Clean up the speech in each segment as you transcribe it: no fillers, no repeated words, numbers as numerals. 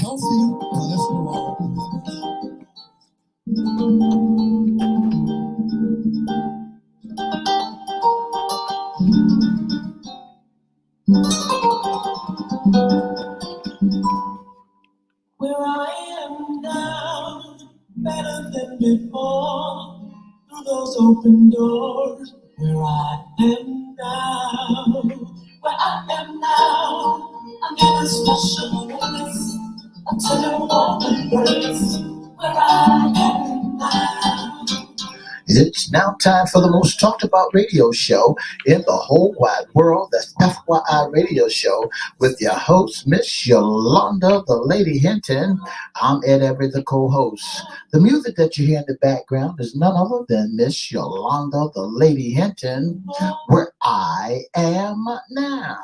healthy cholesterol where I am now, better than before, through those open doors, where I am now, where I am now, I'm in a special place, a tender warm embrace, where I am now. It's now time for the most talked about radio show in the whole wide world. That's FYI Radio Show with your host, Miss Yolanda, the Lady Hinton. I'm Ed Everett, the co-host. The music that you hear in the background is none other than Miss Yolanda, the Lady Hinton, where I am now.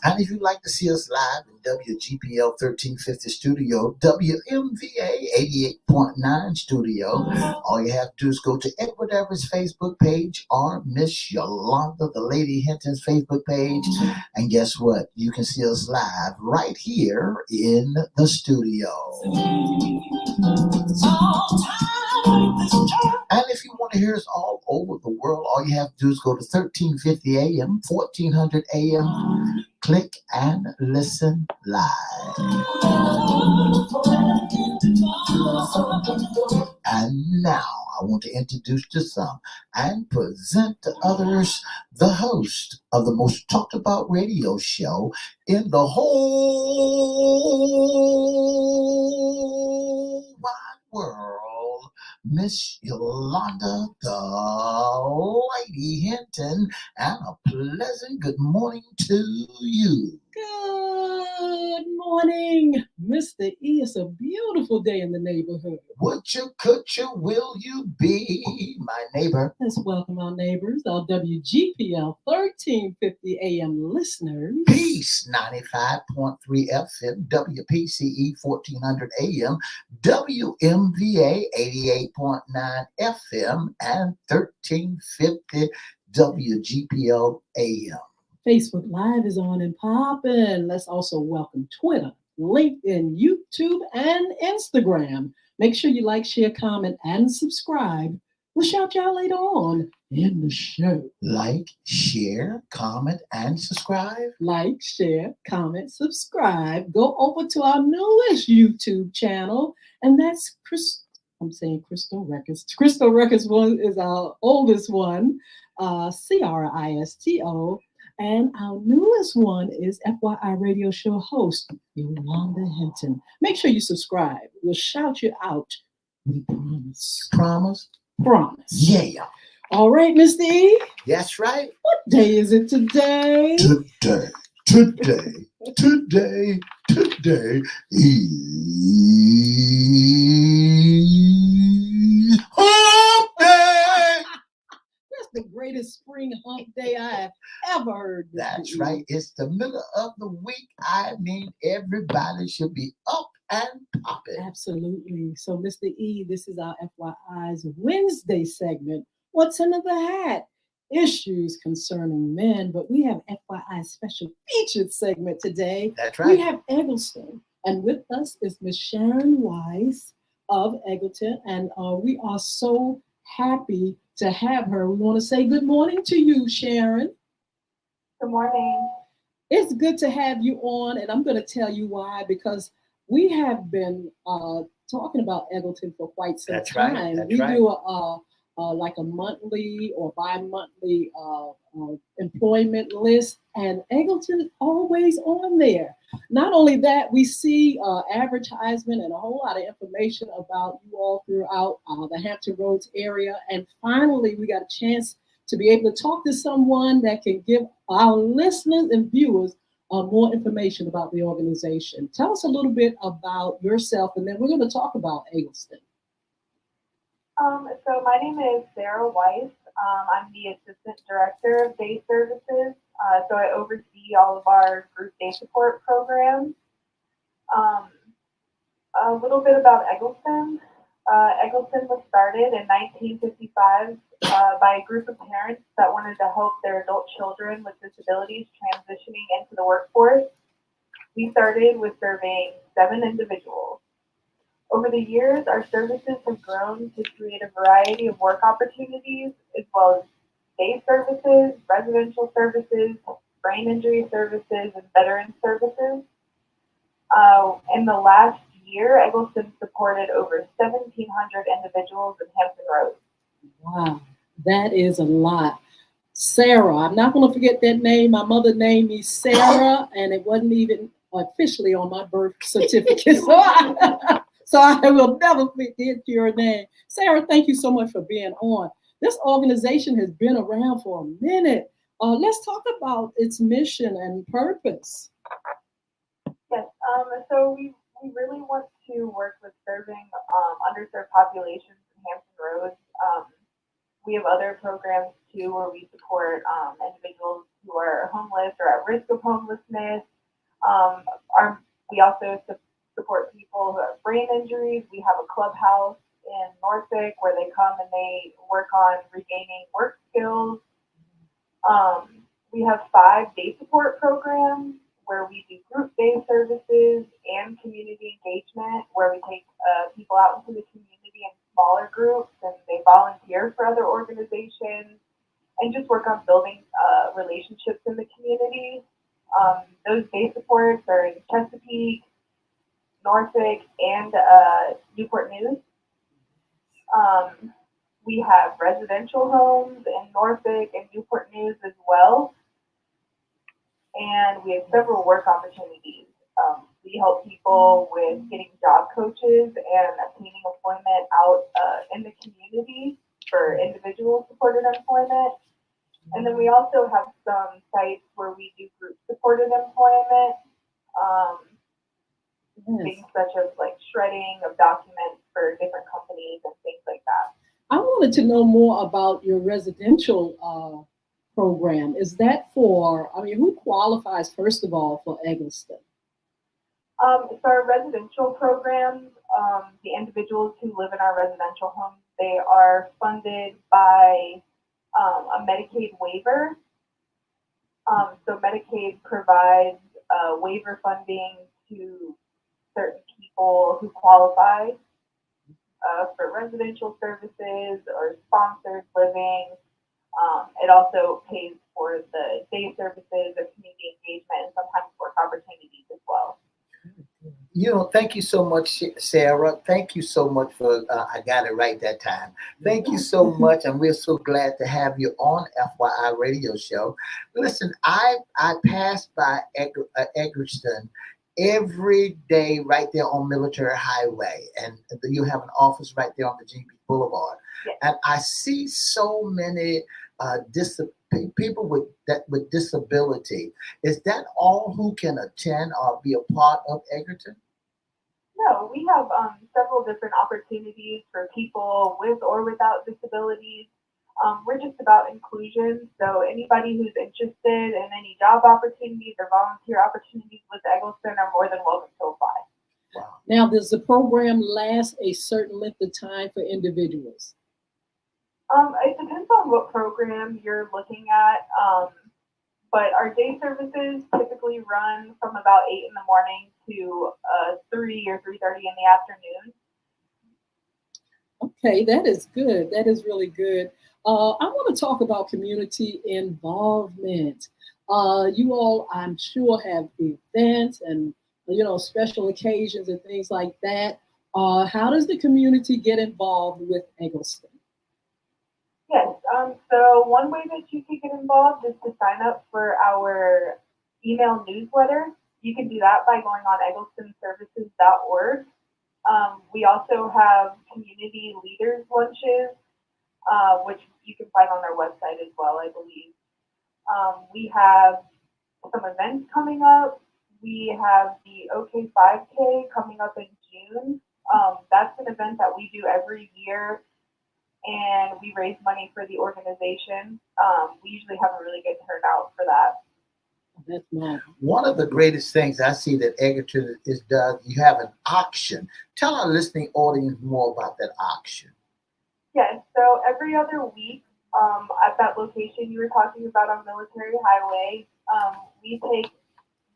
And if you'd like to see us live in WGPL 1350 studio, WMVA 88.9 studio, all you have to do is go to Everette's Facebook page or Miss Yolanda, the Lady Hinton's Facebook page. And guess what? You can see us live right here in the studio. And if you want to hear us all over the world, all you have to do is go to 1350 AM, 1400 AM. Click and listen live. And now I want to introduce to some and present to others the host of the most talked about radio show in the whole wide world, Miss Yolanda, the Lady Hinton, and a pleasant good morning to you. Good morning, Mr. E. It's a beautiful day in the neighborhood. Would you, could you, will you be my neighbor? Let's welcome our neighbors, our WGPL 1350 AM listeners. Peace, 95.3 FM, WPCE 1400 AM, WMVA 88.9 FM, and 1350 WGPL AM. Facebook Live is on and popping. Let's also welcome Twitter, LinkedIn, YouTube, and Instagram. Make sure you like, share, comment, and subscribe. We'll shout y'all later on in the show. Like, share, comment, and subscribe. Like, share, comment, subscribe. Go over to our newest YouTube channel, and that's Crystal Records. Crystal Records one is our oldest one, CRISTO. And our newest one is FYI Radio Show host, Yolanda Hinton. Make sure you subscribe. We'll shout you out. We promise. Promise? Promise. Yeah. All right, Mr. E. That's right. What day is it today? Today is hump day. That's the greatest spring hump day I have ever heard. That's right. It's the middle of the week. I mean, everybody should be up and popping. Absolutely. So, Mr. E, this is our FYI's Wednesday segment. What's under the hat? Issues concerning men, but we have FYI special featured segment today. That's right. We have Eggleston, and with us is Miss Sharon Wise of Eggleton, and we are so happy to have her. We want to say good morning to you, Sharon. Good morning. It's good to have you on, and I'm going to tell you why, because we have been talking about Eggleton for quite some time. Right. That's we right. do like a monthly or bi-monthly employment list, and Eggleton is always on there. Not only that, we see advertisement and a whole lot of information about you all throughout the Hampton Roads area. And finally, we got a chance to be able to talk to someone that can give our listeners and viewers more information about the organization. Tell us a little bit about yourself, and then we're going to talk about Eggleston. So my name is Sarah Weiss. I'm the Assistant Director of Day Services. So I oversee all of our group day support programs. A little bit about Eggleston. Eggleston was started in 1955 by a group of parents that wanted to help their adult children with disabilities transitioning into the workforce. We started with serving 7 individuals. Over the years, our services have grown to create a variety of work opportunities, as well as day services, residential services, brain injury services, and veteran services. In the last year, Eggleston supported over 1,700 individuals in Hampton Roads. Wow, that is a lot. Sarah, I'm not going to forget that name. My mother named me Sarah, and it wasn't even officially on my birth certificate. So I will never forget your name. Sarah, thank you so much for being on. This organization has been around for a minute. Let's talk about its mission and purpose. Yes, so we really want to work with serving underserved populations in Hampton Roads. We have other programs too where we support individuals who are homeless or at risk of homelessness. Um, we also support people who have brain injuries. We have a clubhouse in Norfolk where they come and they work on regaining work skills. We have 5 day support programs where we do group day services and community engagement, where we take people out into the community in smaller groups and they volunteer for other organizations and just work on building relationships in the community. Those day supports are in Chesapeake, Norfolk, and Newport News. We have residential homes in Norfolk and Newport News as well. And we have several work opportunities. We help people with getting job coaches and obtaining employment out in the community for individual supported employment. And then we also have some sites where we do group supported employment, things such as like shredding of documents for different companies and things like that. I wanted to know more about your residential program. Is that for, I mean, who qualifies, first of all, for Eggleston? So our residential programs, the individuals who live in our residential homes, they are funded by a Medicaid waiver. So Medicaid provides waiver funding to certain people who qualify for residential services or sponsored living. It also pays for the day services, the community engagement, and sometimes work opportunities as well. Thank you so much, Sarah. Thank you so much for, I got it right that time. Thank you so much. And we're so glad to have you on FYI Radio Show. Listen, I pass by Eggleston every day right there on Military Highway. And you have an office right there on the GB Boulevard. Yes. And I see so many people with disability. Is that all who can attend or be a part of Egerton? No, we have several different opportunities for people with or without disabilities. We're just about inclusion, so anybody who's interested in any job opportunities or volunteer opportunities with Eggleston are more than welcome to apply. Wow. Now, does the program last a certain length of time for individuals? It depends on what program you're looking at, but our day services typically run from about 8 in the morning to 3 or 3:30 in the afternoon. Okay, that is good. That is really good. I want to talk about community involvement. You all, I'm sure, have events and special occasions and things like that. How does the community get involved with Eggleston? Yes, so one way that you can get involved is to sign up for our email newsletter. You can do that by going on egglestonservices.org. We also have community leaders lunches, which you can find on our website as well, I believe. We have some events coming up. We have the OK 5K coming up in June. That's an event that we do every year, and we raise money for the organization. We usually have a really good turnout for that. That's nice. One of the greatest things I see that Egerton is does, you have an auction. Tell our listening audience more about that auction. Yes, so every other week, at that location you were talking about on Military Highway, we take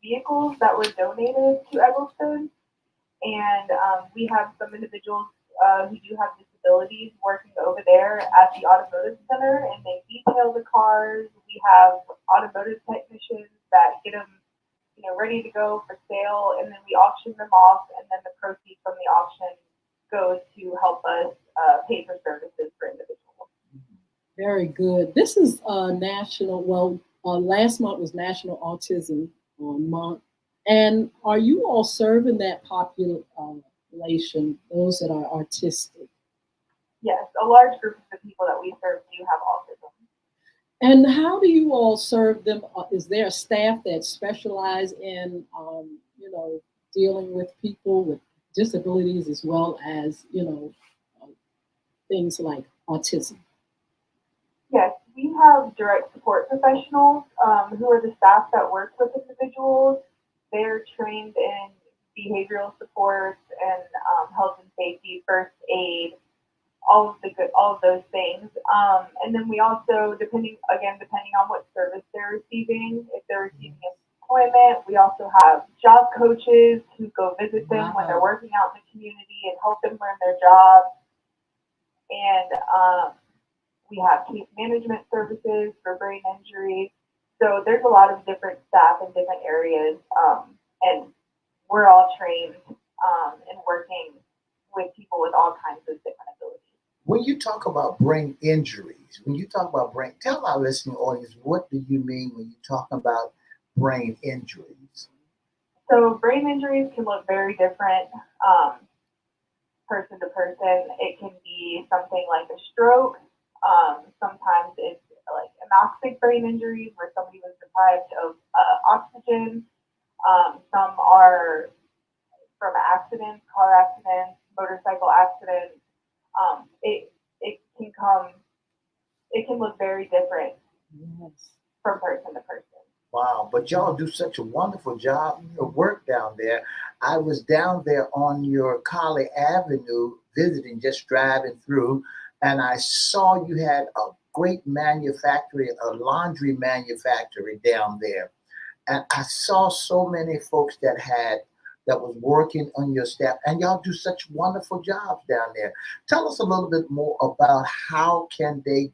vehicles that were donated to Eggleston, and we have some individuals who do have disabilities working over there at the automotive center, and they detail the cars. We have automotive technicians that get them, ready to go for sale, and then we auction them off, and then the proceeds from the auction goes to help us pay for services for individuals. Very good. This is national. Well, last month was National Autism Month, and are you all serving that population, those that are autistic? Yes, a large group of the people that we serve do have autism. And how do you all serve them? Is there a staff that specialize in, dealing with people with disabilities as well as, things like autism? Yes, we have direct support professionals who are the staff that work with individuals. They're trained in behavioral support and health and safety, first aid, all of those things. And then we also, depending on what service they're receiving, if they're receiving employment, we also have job coaches who go visit them when they're working out in the community and help them learn their job. And we have case management services for brain injury. So there's a lot of different staff in different areas, and we're all trained and working with people with all kinds of different abilities. When you talk about brain injuries, tell our listening audience, what do you mean when you talk about brain injuries? So brain injuries can look very different person to person. It can be something like a stroke. Sometimes it's like anoxic brain injuries where somebody was deprived of oxygen. Some are from accidents, car accidents, motorcycle accidents. It can look very different from person to person. Wow, but y'all do such a wonderful job of work down there. I was down there on your Colley Avenue visiting, just driving through, and I saw you had a great manufacturing, a laundry manufacturing down there. And I saw so many folks that was working on your staff, and y'all do such wonderful jobs down there. Tell us a little bit more about how can they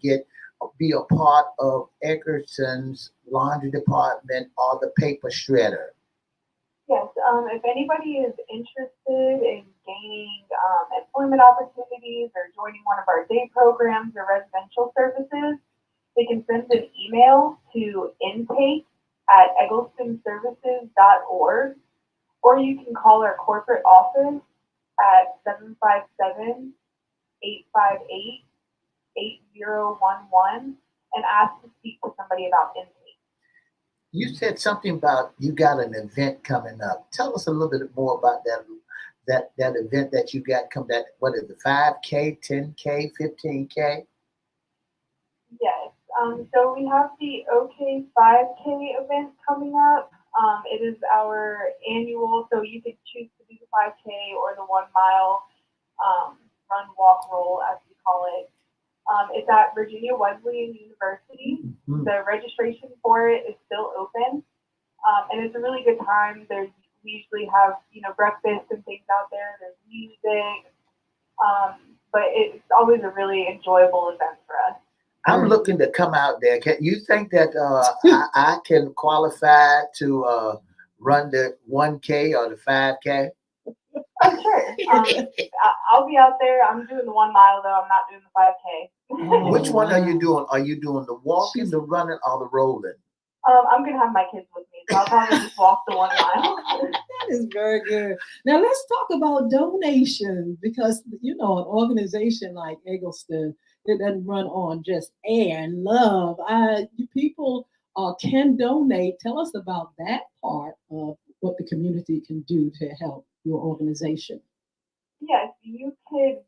be a part of Egerton's laundry department or the paper shredder. Yes, if anybody is interested in gaining employment opportunities or joining one of our day programs or residential services, they can send an email to intake@egglestonservices.org, or you can call our corporate office at 757-858-8011 and ask to speak to somebody about intake. You said something about you got an event coming up. Tell us a little bit more about that event that you got coming. What is it, 5K, 10K, 15K? Yes. So we have the OK 5K event coming up. It is our annual, so you could choose to do the 5K or the 1 mile run, walk, roll, as we call it. It's at Virginia Wesleyan University. Mm-hmm. The registration for it is still open, and it's a really good time. We usually have breakfast and things out there. There's music, but it's always a really enjoyable event for us. I'm looking to come out there. You think that I can qualify to run the 1K or the 5K? Oh, sure. I'll be out there. I'm doing the 1 mile, though. I'm not doing the 5K. Which one are you doing? Are you doing the walking, the running, or the rolling? I'm going to have my kids with me, so I'll probably just walk the 1 mile. That is very good. Now, let's talk about donations, because, an organization like Eggleston, it doesn't run on just air and love. People can donate. Tell us about that part of what the community can do to help your organization. Yes, you can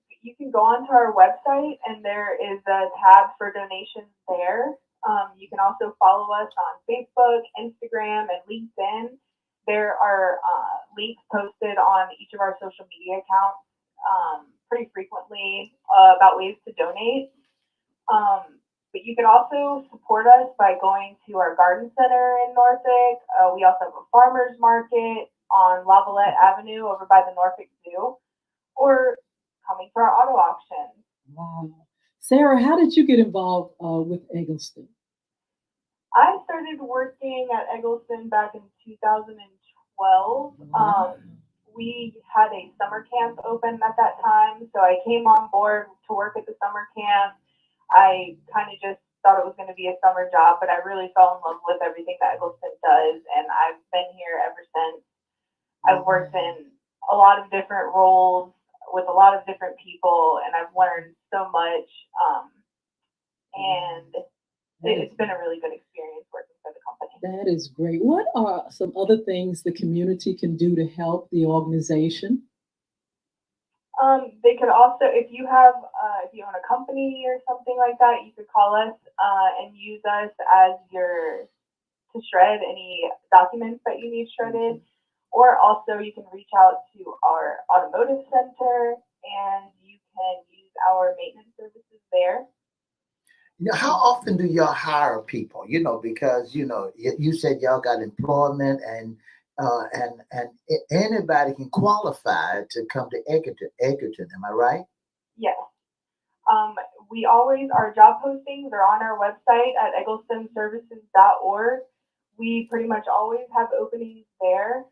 go onto our website, and there is a tab for donations there. You can also follow us on Facebook, Instagram, and LinkedIn. There are links posted on each of our social media accounts pretty frequently about ways to donate. But you can also support us by going to our garden center in Norfolk. We also have a farmer's market on Lavalette Avenue over by the Norfolk Zoo, or coming to our auto auction. Wow. Sarah, how did you get involved with Eggleston? I started working at Eggleston back in 2012. Wow. We had a summer camp open at that time, so I came on board to work at the summer camp. I kind of just thought it was going to be a summer job, but I really fell in love with everything that Eggleston does, and I've been here ever since. I've worked in a lot of different roles with a lot of different people, and I've learned so much. And it's been a really good experience working for the company. That is great. What are some other things the community can do to help the organization? They could also, if you own a company or something like that, you could call us and use us as to shred any documents that you need shredded. Or also you can reach out to our automotive center and you can use our maintenance services there. How often do y'all hire people? Because you said y'all got employment, and anybody can qualify to come to Egerton. Am I right? Yes. We always, our job postings are on our website at egglestonservices.org. We pretty much always have openings there.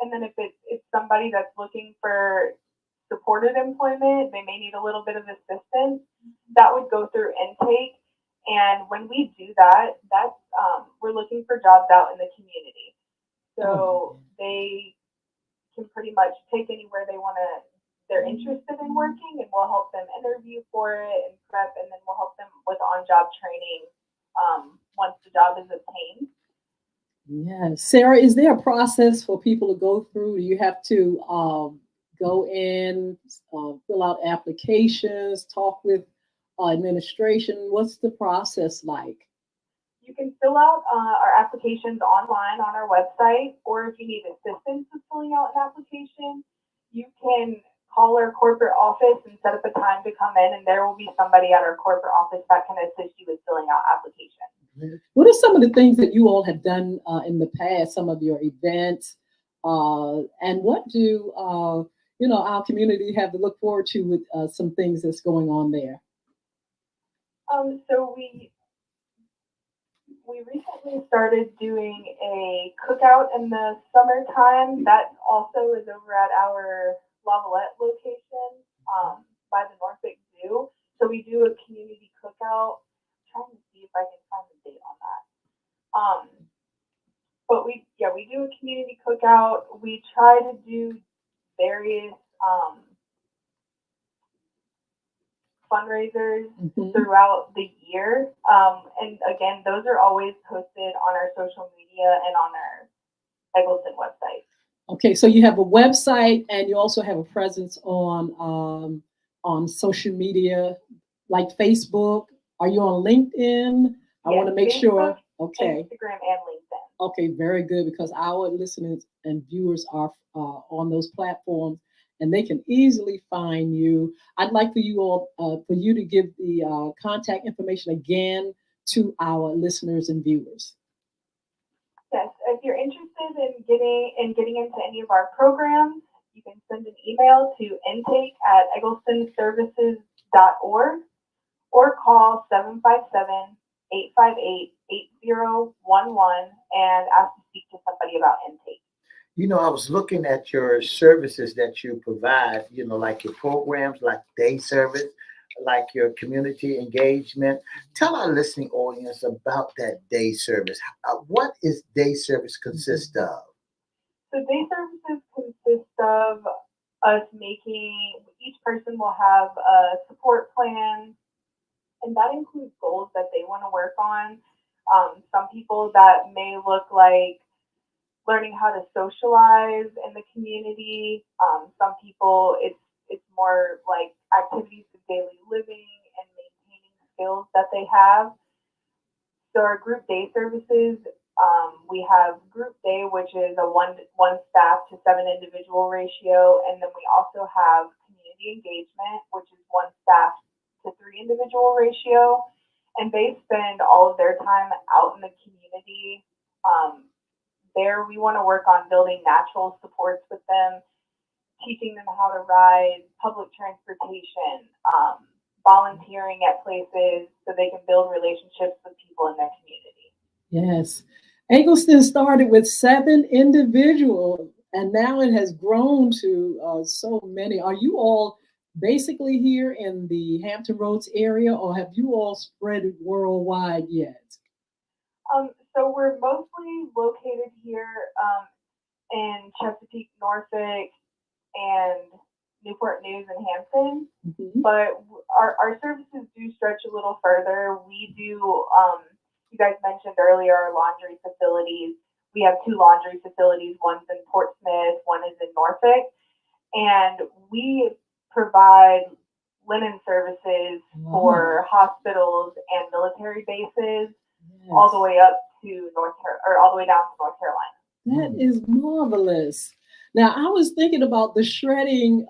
And then if it's somebody that's looking for supported employment, they may need a little bit of assistance, that would go through intake. And when we do that, that's we're looking for jobs out in the community. So they can pretty much take anywhere they're interested in working, and we'll help them interview for it and prep, and then we'll help them with on-job training once the job is obtained. Yes. Sarah, is there a process for people to go through? Do you have to go in, fill out applications, talk with administration? What's the process like? You can fill out our applications online on our website, or if you need assistance with filling out an application, you can call our corporate office and set up a time to come in, and there will be somebody at our corporate office that can assist you with filling out applications. What are some of the things that you all have done in the past, some of your events, and what do our community have to look forward to with some things that's going on there? So we recently started doing a cookout in the summertime. That also is over at our Lavalette location by the Norfolk Zoo. So we do a community cookout. I'm trying to see if I can find the date on that. But we do a community cookout. We try to do various fundraisers throughout the year. And again, those are always posted on our social media and on our Eggleston website. Okay, so you have a website and you also have a presence on social media like Facebook. Are you on LinkedIn? I want to make Facebook, sure. Okay. Instagram and LinkedIn. Okay, very good, because our listeners and viewers are on those platforms, and they can easily find you. I'd like for you to give the contact information again to our listeners and viewers. Yes, if you're interested in getting into any of our programs, you can send an email to intake@egglestonservices.org or call 757-858-8011 and ask to speak to somebody about intake. I was looking at your services that you provide, like your programs, like day service, like your community engagement. Tell our listening audience about that day service. What is day service consist of? So day services consist of us each person will have a support plan, and that includes goals that they want to work on. Some people that may look like learning how to socialize in the community. Some people it's more like activities of daily living and maintaining skills that they have. So our group day services, we have group day, which is a one staff to 7 individual ratio, and then we also have community engagement, which is 1 staff to 3 individual ratio, and they spend all of their time out in the community. There, we want to work on building natural supports with them, teaching them how to ride, public transportation, volunteering at places so they can build relationships with people in their community. Yes. Eggleston started with 7 individuals, and now it has grown to so many. Are you all basically here in the Hampton Roads area, or have you all spread it worldwide yet? So we're mostly located here in Chesapeake, Norfolk, and Newport News and Hampton, but our services do stretch a little further. We do, you guys mentioned earlier, our laundry facilities. We have 2 laundry facilities. One's in Portsmouth, one is in Norfolk, and we provide linen services for hospitals and military bases, all the way up to all the way down to North Carolina. That is marvelous. Now, I was thinking about the shredding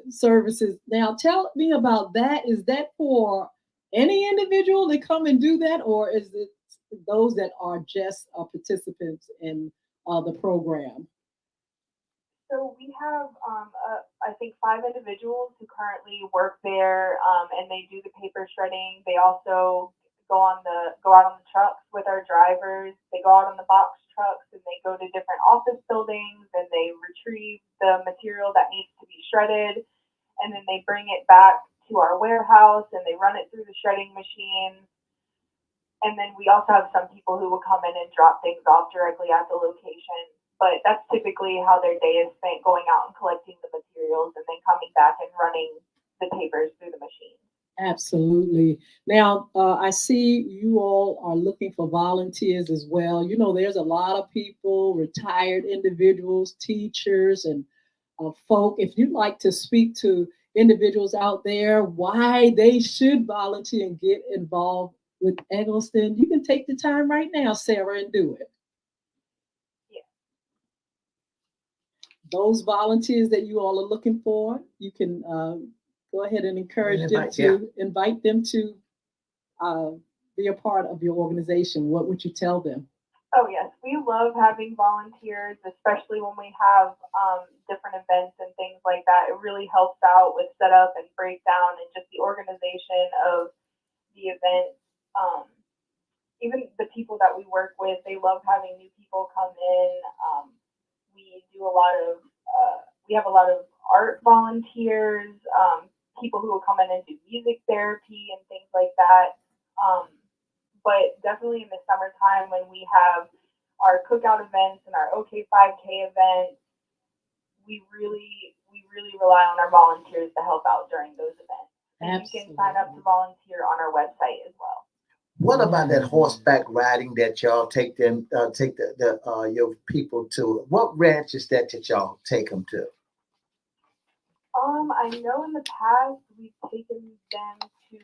services. Now, tell me about that. Is that for any individual to come and do that, or is it those that are just participants in the program? So we have, I think, 5 individuals who currently work there, and they do the paper shredding. They also go out on the trucks with our drivers. They go out on the box trucks and they go to different office buildings and they retrieve the material that needs to be shredded, and then they bring it back to our warehouse and they run it through the shredding machine. And then we also have some people who will come in and drop things off directly at the location. But that's typically how their day is spent, going out and collecting the materials and then coming back and running the papers through the machine. Absolutely. Now, I see you all are looking for volunteers as well. You know, there's a lot of people, retired individuals, teachers, and folk. If you'd like to speak to individuals out there why they should volunteer and get involved with Eggleston, you can take the time right now, Sarah, and do it. Yeah. Those volunteers that you all are looking for, you can go ahead and invite them to be a part of your organization. What would you tell them? Oh, yes. We love having volunteers, especially when we have different events and things like that. It really helps out with setup and breakdown and just the organization of the event. Even the people that we work with, they love having new people come in. We do we have a lot of art volunteers, people who will come in and do music therapy and things like that. But definitely in the summertime when we have our cookout events and our OK 5K events, we really rely on our volunteers to help out during those events. And you can sign up to volunteer on our website as well. What about that horseback riding that y'all take your people to? What ranch is that y'all take them to? I know in the past we've taken them to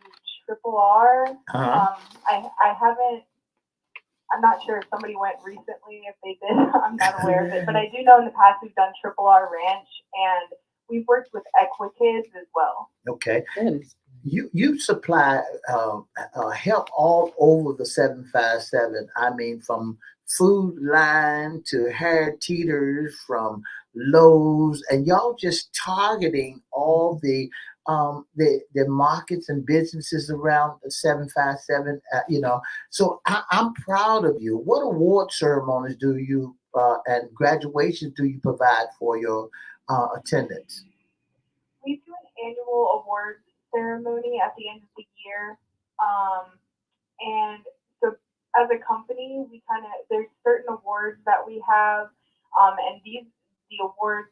Triple R. I haven't. I'm not sure if somebody went recently. If they did, I'm not aware of it. But I do know in the past we've done Triple R Ranch, and we've worked with EGGLETON as well. Okay. You supply help all over the 757. I mean, from Food Line to hair teeters, from Lowe's, and y'all just targeting all the markets and businesses around the 757. So I'm proud of you. What award ceremonies do you and graduations do you provide for your attendants? We do an annual awards ceremony at the end of the year, and so as a company, there's certain awards that we have, and the awards,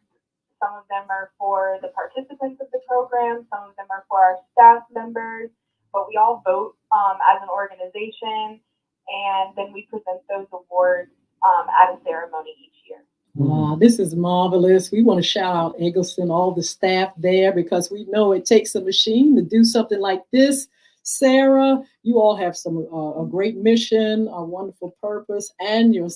some of them are for the participants of the program, some of them are for our staff members, but we all vote as an organization, and then we present those awards at a ceremony each year. Wow, this is marvelous. We want to shout out Eggleston, all the staff there, because we know it takes a machine to do something like this. Sarah, you all have some a great mission, a wonderful purpose, and your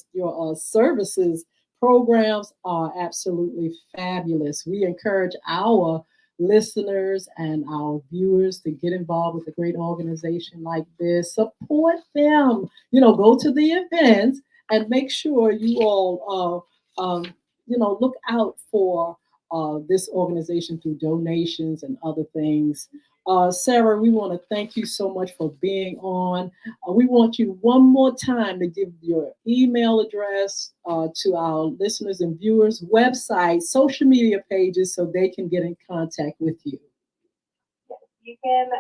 services programs are absolutely fabulous. We encourage our listeners and our viewers to get involved with a great organization like this. Support them. Go to the events and make sure you all, look out for this organization through donations and other things. Sarah, we want to thank you so much for being on. We want you one more time to give your email address to our listeners and viewers, website, social media pages, so they can get in contact with you. Yes, you can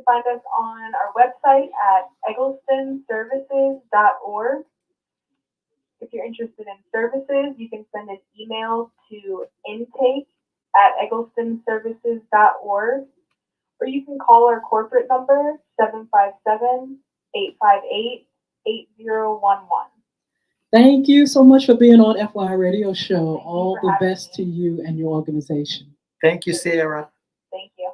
find us on our website at egglestonservices.org. If you're interested in services, you can send an email to intake@egglestonservices.org. Or you can call our corporate number, 757-858-8011. Thank you so much for being on FYI Radio Show. All the best to you and your organization. Thank you, Sarah. Thank you.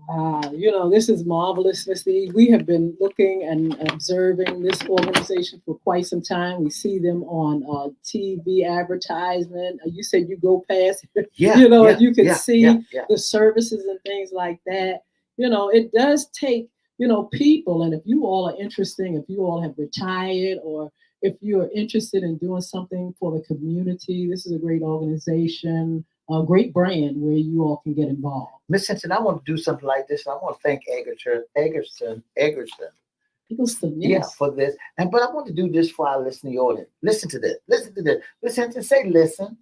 Wow, this is marvelous, Miss E. We have been looking and observing this organization for quite some time. We see them on TV advertisement. You said you go past, you can see the services and things like that. It does take, people. And if you all are interested, if you all have retired, or if you're interested in doing something for the community, this is a great organization, a great brand where you all can get involved. Miss Hinton, I want to do something like this. I want to thank Eggleston. Yes. For this. But I want to do this for our listening audience. Listen to this. Miss Hinton, say listen.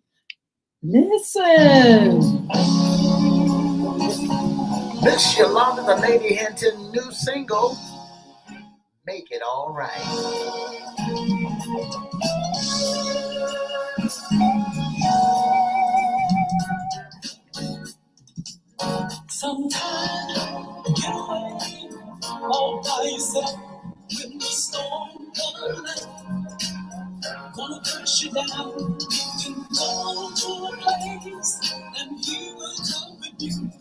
Listen. Miss Yolanda, the Lady Hinton, new single, Make It All Right. Sometimes get away all by yourself when the storm comes. Gonna push you down and go to a place and he will come with you.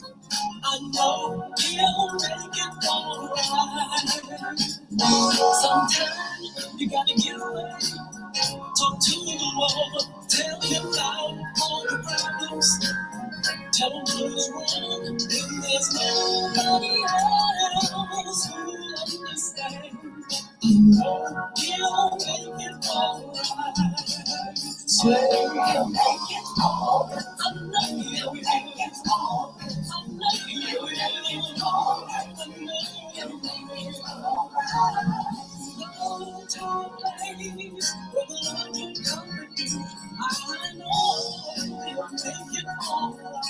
I know he'll make it all right. Sometimes you gotta get away, talk to the Lord, tell him about all the problems. Tell him what's wrong, and there's nobody else who'll understand. I know he'll make it all right. So he'll make it all right. I know he'll make it all right. I know he'll make it all right. I know he'll make it all right. Go to a place where the Lord can comfort you. I know he'll make it all right.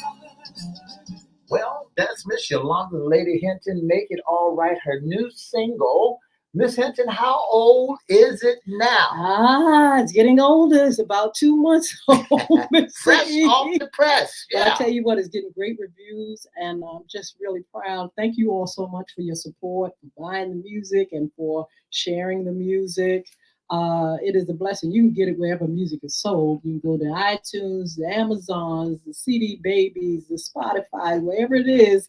Well, that's Miss Yolanda, the Lady Hinton, Make It All Right, her new single. Miss Hinton, how old is it now? It's getting older. It's about 2 months old. Fresh off the press. Yeah. But I tell you what, it's getting great reviews, and I'm just really proud. Thank you all so much for your support, for buying the music, and for sharing the music. It is a blessing. You can get it wherever music is sold. You can go to iTunes, the Amazons, the CD Babies, the Spotify, wherever it is,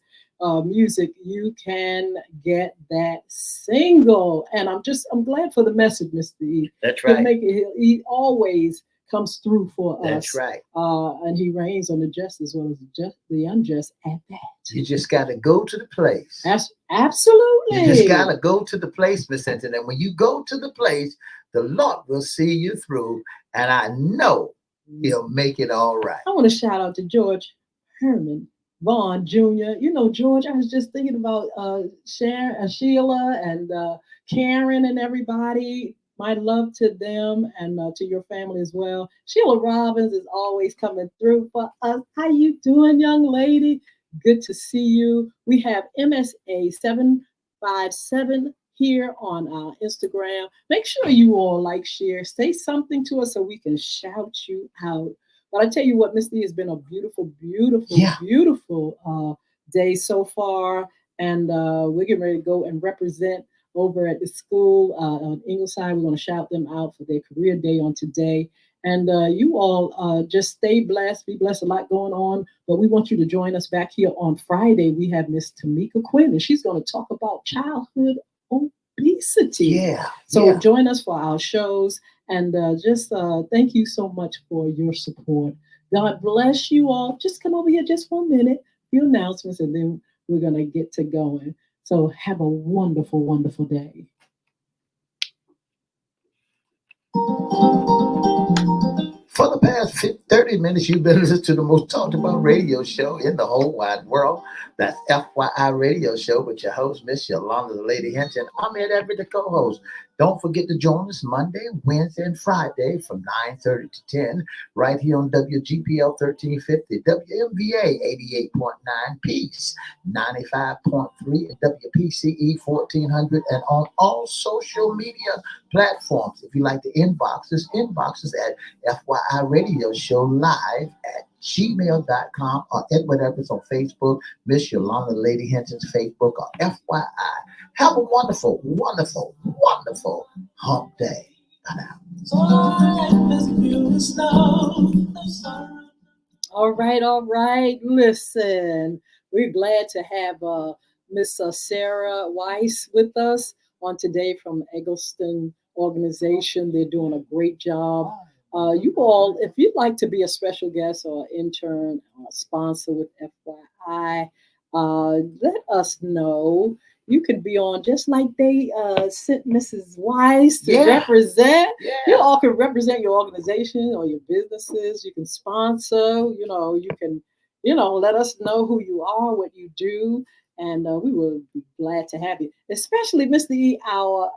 music, you can get that single. And I'm glad for the message, Mr. E. That's right. He always comes through for us. That's right. And he reigns on the just as well as the unjust at that. You just got to go to the place. Absolutely. You just got to go to the place, Miss Hinton. And when you go to the place, the Lord will see you through. And I know he'll make it all right. I want to shout out to George Herman Vaughn Jr. George, I was just thinking about Sheila and Karen and everybody. My love to them and to your family as well. Sheila Robbins is always coming through for us. How you doing, young lady? Good to see you. We have MSA 757 here on our Instagram. Make sure you all like, share, say something to us so we can shout you out. But I tell you what, Miss Lee, has been a beautiful, beautiful, beautiful day so far. And we're getting ready to go and represent over at the school on Ingleside. We're going to shout them out for their career day on today. And you all just stay blessed, be blessed, a lot going on. But we want you to join us back here on Friday. We have Miss Tamika Quinn, and she's going to talk about childhood obesity. Yeah. So join us for our shows. And just thank you so much for your support. God bless you all. Just come over here just 1 minute, few announcements, and then we're going to get to going. So have a wonderful, wonderful day. For the past 30 minutes, you've been listening to the most talked about radio show in the whole wide world. That's FYI Radio Show with your host, Miss Yolanda, the Lady Hinton. I'm Everette, the co-host. Don't forget to join us Monday, Wednesday, and Friday from 9:30 to 10 right here on WGPL 1350, WMVA 88.9, Peace 95.3, and WPCE 1400, and on all social media platforms. If you like to inbox us at FYI Radio Show live at gmail.com or Edward Evans on Facebook, Miss Yolanda Lady Hinton's Facebook, or FYI. Have a wonderful, wonderful, wonderful hump day. Bye now. All right. Listen, we're glad to have Miss Sarah Weiss with us on today from EGGLETON organization. They're doing a great job. You all, if you'd like to be a special guest or intern or sponsor with FYI, let us know. You could be on just like they sent Mrs. Weiss to represent. Yeah. You all can represent your organization or your businesses. You can sponsor. You can, let us know who you are, what you do, and we will be glad to have you. Especially Mr. E, our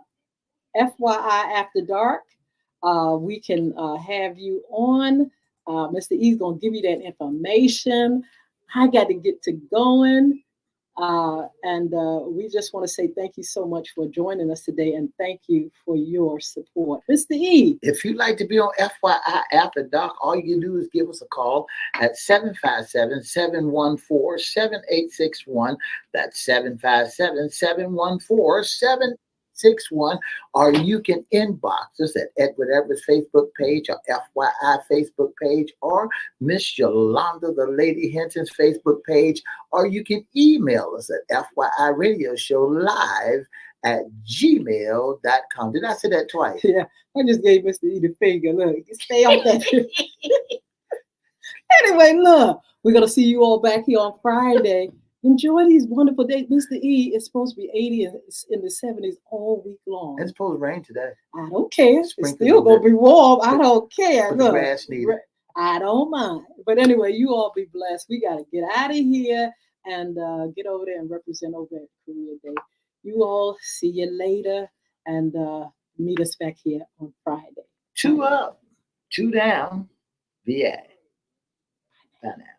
FYI After Dark. We can have you on. Mr. E is going to give you that information. I got to get to going. And we just want to say thank you so much for joining us today, and thank you for your support. Mr. E. If you'd like to be on FYI After Dark, all you can do is give us a call at 757-714-7861. That's 757-714-7861. Or you can inbox us at Edward Everett's Facebook page or FYI Facebook page or Miss Yolanda, the Lady Hinton's Facebook page, or you can email us at FYI Radio Show live at gmail.com. Did I say that twice? Yeah, I just gave Mr. E the finger. Look, stay on that. Anyway, look, we're going to see you all back here on Friday. Enjoy these wonderful days. Mr. E is supposed to be 80 and in the 70s all week long. It's supposed to rain today. I don't care. It's still going to be warm. I don't care. Look, the grass needed. I don't mind. But anyway, you all be blessed. We got to get out of here and get over there and represent over at Career Day. You all, see you later, and meet us back here on Friday. 2 up, 2 down, VA. Bye now.